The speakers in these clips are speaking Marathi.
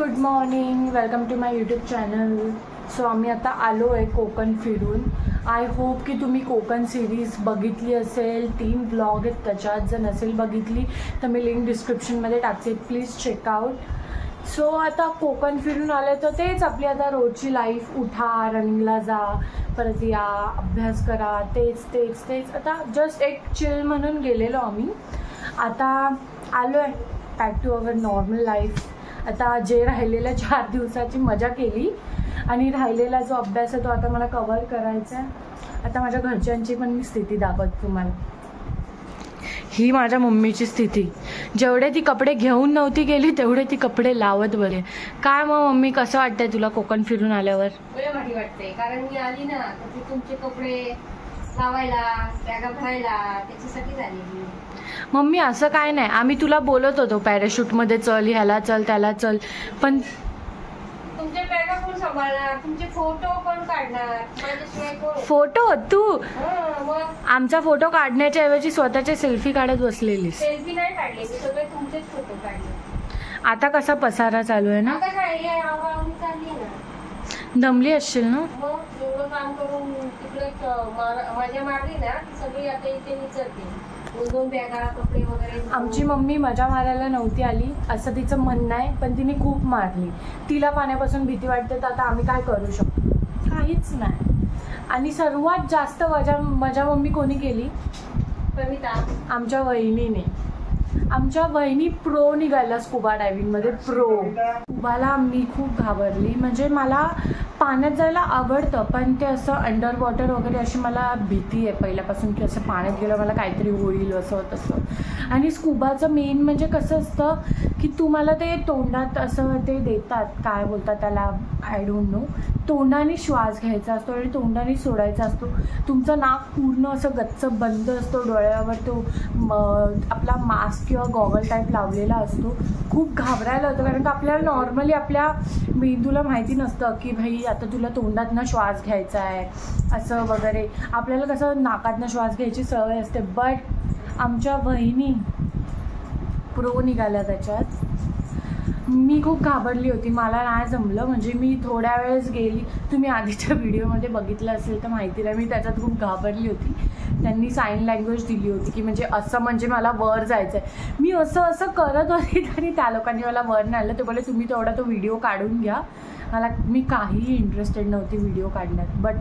Good morning, welcome to my YouTube channel. So आम्ही आता आलो आहे कोकण फिरून. आय होप की तुम्ही कोकण सिरीज बघितली असेल. 3 ब्लॉग आहेत त्याच्यात. जर नसेल बघितली तर मी लिंक डिस्क्रिप्शनमध्ये टाकते, प्लीज चेकआउट. सो आता कोकण फिरून आले तर तेच आपली आता रोजची लाईफ. उठा, रनिंगला जा, परत या, अभ्यास करा, तेच तेच तेच. आता जस्ट एक चिल म्हणून गेलेलो आम्ही. आता आलो आहे back to our normal life. आता जे राहिलेल्या 4 दिवसाची मजा केली आणि राहिलेला जो अभ्यास आहे तो आता मला कव्हर करायचा आहे. आता माझ्या घरच्यांची पण मी स्थिती दाखवते तुम्हाला. ही माझ्या मम्मीची स्थिती. जेवढे ती कपडे घेऊन नव्हती गेली तेवढे ती कपडे लावत बरे. काय मग मम्मी, कसं वाटतंय तुला कोकण फिरून आल्यावर? भारी वाटते, कारण मी आली ना तर ती तुमचे कपडे लावायला, बॅगा भरायला त्याच्यासाठीच आली. मम्मी असं काय नाही, आम्ही तुला बोलत होतो पॅराशूटमध्ये चल, ह्याला चल, त्याला चल, पण तुमच्या बॅगा कोण सांभाळणार? तुमचे फोटो कोण काढणार? माझ्याशिवाय कोण? फोटो तू मग आमचा फोटो काढण्याच्या ऐवजी स्वतःचे सेल्फी काढत बसलेलीस. सेल्फी नाही काढले, मी सगळे तुमचेच फोटो काढले. आता कसा पसारा चालू आहे ना. आता काय आवडून चालली ना. दमली असशील ना. मग एवढं काम करून तिकडे माझ्या मारली ना ती सगळी आता इथे विचारते. 2 बॅगा, कपडे वगैरे. आमची मम्मी मजा मारायला नव्हती आली असं तिचं म्हणणं आहे, पण तिने खूप मारली. तिला पाण्यापासून भीती वाटते, तर आता आम्ही काय करू शकतो? काहीच नाही. आणि सर्वात जास्त मजा मम्मी कोणी केली? कविता, आमच्या वहिनीने. आमच्या वहिनी प्रो निघाला स्कुबा डायव्हिंगमध्ये. प्रो. स्कुबाला मी खूप घाबरली. म्हणजे मला पाण्यात जायला आवडतं, पण ते असं अंडर वॉटर वगैरे अशी मला भीती आहे पहिल्यापासून, की असं पाण्यात गेलं मला काहीतरी होईल असं तसं. आणि स्कुबाचं मेन म्हणजे कसं असतं की तुम्हाला ते तोंडात असं ते देतात, काय बोलतात त्याला, आय डोंट नो. तोंडाने श्वास घ्यायचा असतो आणि तोंडाने सोडायचा असतो. तुमचं नाक पूर्ण असं गच्च बंद असतो, डोळ्यावर तो आपला मास्क किंवा गॉगल टाईप लावलेला असतो. खूप घाबरायला होतं, कारण का आपल्याला नॉर्मली आपल्या मेंदूला माहिती नसतं की भाई आता तुला तोंडातनं श्वास घ्यायचा आहे असं वगैरे. आपल्याला कसं नाकातनं श्वास घ्यायची सवय असते. बट आमच्या वहिनी प्रो निघाल्या त्याच्यात. मी खूप घाबरली होती, मला नाही जमलं. म्हणजे मी थोड्या वेळेस गेली, तुम्ही आधीच्या व्हिडिओमध्ये बघितलं असेल तर माहिती नाही, मी त्याच्यात खूप घाबरली होती. त्यांनी साईन लँग्वेज दिली होती की म्हणजे असं, म्हणजे मला वर जायचं आहे. मी असं असं करत होती तरी त्या लोकांनी मला वर नाही आणलं. ते बोलले तुम्ही तेवढा तो व्हिडिओ काढून घ्या. मी काहीही इंटरेस्टेड नव्हती व्हिडिओ काढण्यात. बट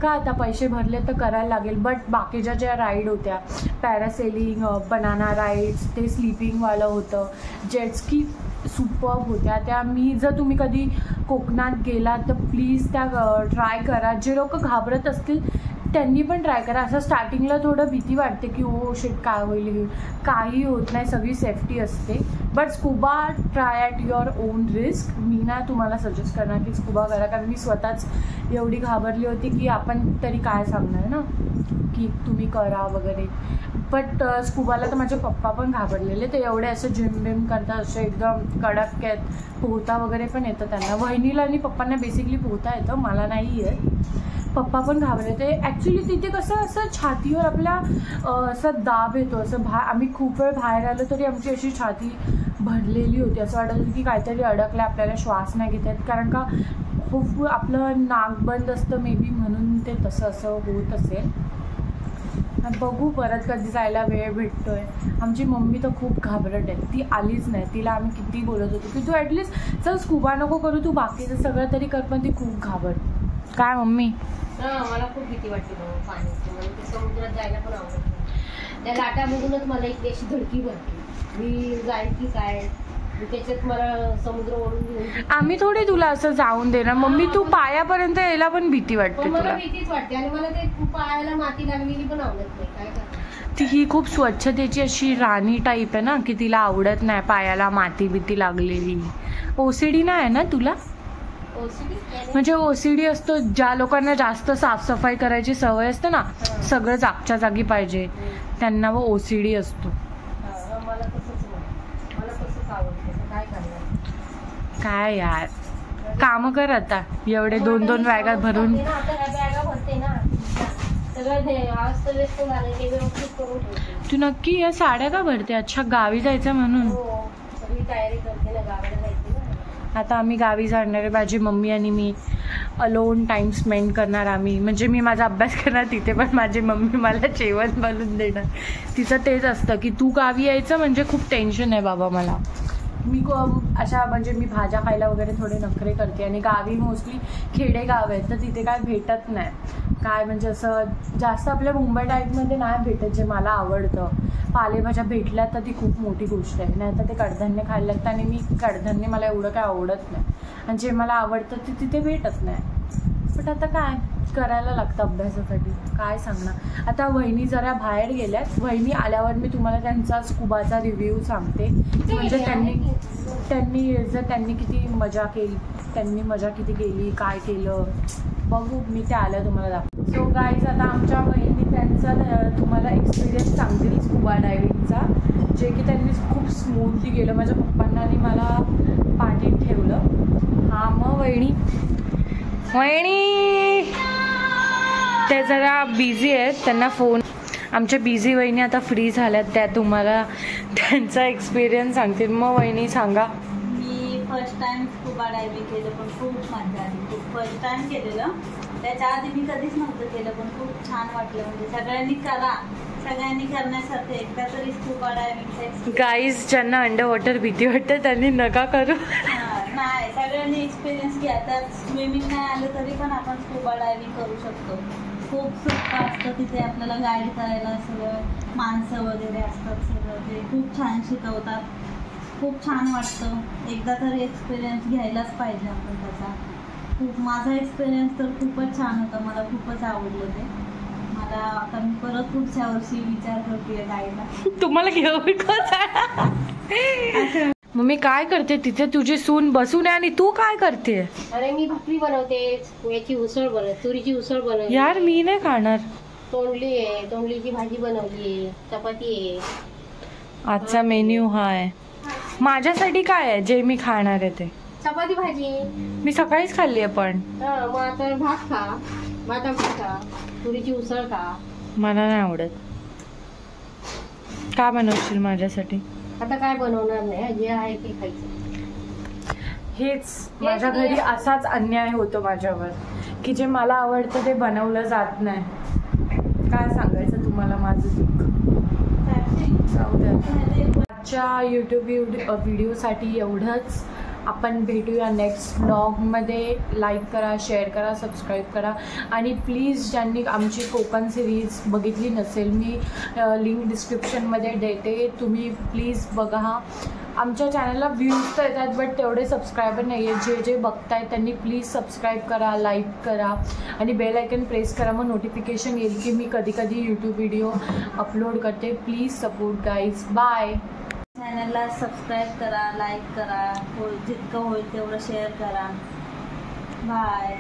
का आता पैसे भरले तर करायला लागेल. बट बाकीच्या ज्या राईड होत्या, पॅरासेलिंग, बनाना राईड्स, ते स्लीपिंगवालं होतं, जेटस्की सुपर्ब होत्या त्या. जर तुम्ही कधी कोकणात गेलात तर प्लीज त्या ट्राय करा. जे लोक घाबरत असतील त्यांनी पण ट्राय करा. असं स्टार्टिंगला थोडं भीती वाटते की ओ शिट काय होईल, काही होत नाही, सगळी सेफ्टी असते. But scuba try at your own risk. मी ना तुम्हाला सजेस्ट करणार की स्कुबा करा, कारण मी स्वतःच एवढी घाबरली होती की आपण तरी काय सांगणार ना की तुम्ही करा वगैरे. बट स्कुबाला तर माझे पप्पा पण घाबरलेले. ते एवढे असं जिम बिम करतात, असे एकदम कडक आहेत. पोहता वगैरे पण येतं त्यांना. वहिनीला आणि पप्पांना बेसिकली पोहता येतं, मला नाही येत. पप्पा पण घाबरले ते. ॲक्च्युली तिथे कसं असं छातीवर आपल्या असं दाब येतो. असं आम्ही खूप वेळ बाहेर आलो तरी आमची अशी छाती भरलेली होती. असं वाटत होतं की काहीतरी अडकलं, आपल्याला श्वास नाही घेता येत, कारण का खूप आपलं नाक बंद असतं मे बी, म्हणून ते तसं असं होत असेल. बघू परत कधी जायला वेळ भेटतोय. आमची मम्मी तर खूप घाबरट आहे, ती आलीच नाही. तिला आम्ही किती बोलत होतो की तू ॲटलिस्ट चल स्कुबा नको करू, तू बाकीचं सगळं तरी कर, पण ती खूप घाबरते. काय मम्मी? मला खूप भीती वाटते पाण्याची. मला ते समुद्रात जायला पण आवडत नाही. त्या लाटा बघूनच मला इकडे अशी धडकी भरते, मी जाईल की काय, त्याच्यात मला समुद्र ओढून घेऊन. आम्ही थोडी तुला असं जाऊन देणार मम्मी. तू पायापर्यंत यायला पण भीती वाटते मला. भीतीच वाटते आणि मला ते पायाला माती लागलेली पण आवडत नाही. काय करणार? ती ही खूप स्वच्छतेची अशी राणी टाईप आहे ना की तिला आवडत नाही पायाला माती बिती लागलेली. OCD नाही आहे ना तुला? म्हणजे OCD असतो, ज्या लोकांना जास्त साफसफाई करायची सवय असते ना, सगळं जागच्या जागी पाहिजे, त्यांना OCD असतो. काय यार, काम कर आता. एवढे 2 बॅगा भरून तू नक्की या साड्या का भरते? अच्छा, गावी जायचं म्हणून. तयारी करते ना, गावाला जायचं ना. आता आम्ही गावी जाणार आहे, माझी मम्मी आणि मी अलोन टाइम स्पेंड करणार आम्ही. म्हणजे मी माझा अभ्यास करणार तिथे, पण माझी मम्मी मला जेवण बनवून देणार. तिचं तेच असतं की तू गावी यायचं म्हणजे खूप टेन्शन आहे बाबा मला. मी अशा म्हणजे मी भाज्या खायला वगैरे थोडे नखरे करते आणि गावी मोस्टली खेडेगाव आहेत तर तिथे काय भेटत नाही. काय म्हणजे असं जास्त आपल्या मुंबई टाईपमध्ये नाही भेटत जे मला आवडतं. पालेभाज्या भेटल्या तर ती खूप मोठी गोष्ट आहे, नाही तर ते कडधान्य खायला लागतं आणि मी कडधान्य मला एवढं काय आवडत नाही आणि जे मला आवडतं ते तिथे भेटत नाही. बट आता काय करायला लागतं अभ्यासासाठी, काय सांगणार. आता वहिनी जरा बाहेर गेल्यात, वहिनी आल्यावर मी तुम्हाला त्यांचा स्कुबाचा रिव्ह्यू सांगते म्हणजे त्यांनी किती मजा केली, त्यांनी मजा किती केली, काय केलं बघू मी ते आलं तुम्हाला दाखवते. सो गाईज आता आमच्या वहिनी त्यांचा तुम्हाला एक्सपिरियन्स सांगतील स्कुबा डायव्हिंगचा, जे की त्यांनी खूप स्मूथली केलं. माझ्या पप्पांना आणि मला पाठीत ठेवलं. हां मग वहिनी ते जरा बिझी आहेत, त्यांना फोन. आमच्या बिझी वहिनी आता फ्री झाल्यात, त्या तुम्हाला त्यांचा एक्सपिरियन्स सांगतील. मग वहिनी सांगा. मी फर्स्ट टाइम स्कुबा डायव्हिंग केलं पण खूप मजा आली. खूप फर्स्ट टाइम केलेलं, त्याच्या आधी मी कधीच नव्हतं केलं पण खूप छान वाटलं. म्हणजे सगळ्यांनी करा, सगळ्यांनी करण्यासारखं एकदा तरी स्कुबा डायव्हिंग. गाईज ज्यांना अंडर वॉटर भीती वाटते त्यांनी नका करू. नाही, सगळ्यांनी एक्सपिरियन्स घ्या. त्यात स्विमिंग नाही आलं तरी पण आपण स्कुबा डायव्हिंग करू शकतो. खूप सोपं असतं तिथे, आपल्याला गाईड करायला सगळं माणसं वगैरे असतात, सगळं ते खूप छान शिकवतात. खूप छान वाटतं, एकदा तरी एक्सपिरियन्स घ्यायलाच पाहिजे आपण त्याचा. खूप माझा एक्सपिरियन्स तर खूपच छान होता, मला खूपच आवडलं ते. मला आता मी परत पुढच्या वर्षी विचार करते गाईडला. तुम्हाला घेऊन मम्मी काय करते तिथे? तुझी सून बसून आहे आणि तू काय करते? अरे मी भाकरी बनवते, याची उसळ बनवते, तुरीची उसळ बनवते. यार मी नाही खाणार. तोंडली आहे, तोंडलीची भाजी बनवली आहे, चपाती आहे. आजचा मेन्यू हा आहे. माझ्यासाठी काय आहे जे मी खाणार आहे ते? चपाती भाजी मी सकाळीच खाल्ली आहे. पण मग आता भात खा, भात खा, तुरीची उसळ खा. मला नाही आवडत. काय बनवशील माझ्यासाठी? आता काय बनवणार नाही, जे आहे ते खायचं. हेच माझ्या घरी असाच अन्याय होतो माझ्यावर की जे मला आवडतं ते बनवलं जात नाही. काय सांगायचं तुम्हाला माझं दुःख. आजच्या यूट्यूब व्हिडिओसाठी एवढंच. आपण भेटूया नेक्स्ट ब्लॉगमध्ये. लाईक करा, शेअर करा, सबस्क्राईब करा आणि प्लीज ज्यांनी आमची कोकण सिरीज बघितली नसेल मी लिंक डिस्क्रिप्शनमध्ये देते, तुम्ही प्लीज बघा. आमच्या चॅनलला व्ह्यूज तर येतात बट तेवढे सबस्क्रायबर नाही आहेत. जे बघतायत त्यांनी प्लीज सबस्क्राईब करा, लाईक करा आणि बेल आयकन प्रेस करा. मग नोटिफिकेशन येईल की मी कधी कधी यूट्यूब व्हिडिओ अपलोड करते. Please support guys. बाय. चॅनलला सबस्क्राईब करा, लाईक करा, जितकं होईल तेवढं शेअर करा. बाय.